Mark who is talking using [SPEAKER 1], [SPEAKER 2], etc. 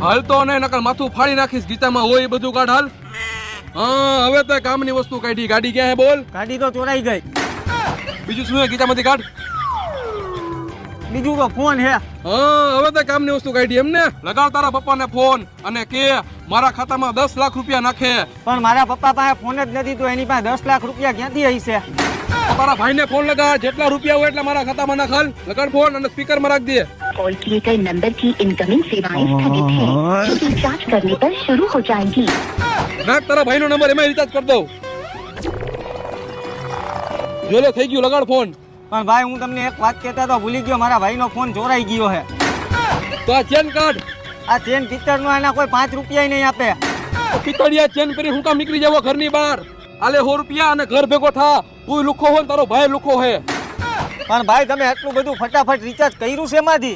[SPEAKER 1] હાલતો ને નકર માથું ફાડી નાખીશ. ગીતામાં હોય એ બધું કાઢ હાલ. હા હવે તો કામની વસ્તુ કાઢી. ગાડી ક્યાં હે બોલ?
[SPEAKER 2] ગાડી તો ચોરાઈ ગઈ.
[SPEAKER 1] બીજું શું હે ગીતામાંથી કાઢ?
[SPEAKER 2] બીજું તો ફોન હે.
[SPEAKER 1] હા હવે તો કામની વસ્તુ કાઢી એમ ને. લગાવ તારા પપ્પાને ફોન અને કે મારા ખાતામાં 10 લાખ રૂપિયા નાખે.
[SPEAKER 2] પણ મારા પપ્પા પાસે ફોન જ નથી તો એની પાસે 10 લાખ રૂપિયા ક્યાંથી હશે?
[SPEAKER 1] તારા ભાઈને ફોન લગા. જેટલા રૂપિયા હોય એટલા મારા ખાતામાં નાખ. લગાડ ફોન અને સ્પીકરમાં રાખ દે.
[SPEAKER 3] कॉल किए गए नंबर की इनकमिंग सेवाएं स्थगित है जो रिचार्ज करने पर शुरू हो जाएंगी.
[SPEAKER 1] નાખ તારા ભાઈનો નંબર એમાં રિચાર્જ કરી દઉં. જો લે થઈ ગયું. લગાડ ફોન.
[SPEAKER 2] પણ ભાઈ હું તમને એક વાત કહેતા તો ભૂલી ગયો, મારા ભાઈનો ફોન ચોરાઈ ગયો હે.
[SPEAKER 1] તો આ ચેન કાઢ.
[SPEAKER 2] આ ચેન પિત્તળનો એના કોઈ 5 રૂપિયા નહીં આપે.
[SPEAKER 1] પિતળિયા ચેન કરી હું કામ નીકળી જાવ ઘરની બહાર? આલે 100 રૂપિયા અને ઘર ભેગો થા. તું લુખો હોય ને તારો ભાઈ લુખો હે.
[SPEAKER 2] પણ ભાઈ તમે આટલું બધું ફટાફટ રિચાર્જ કર્યું છે એમાંથી?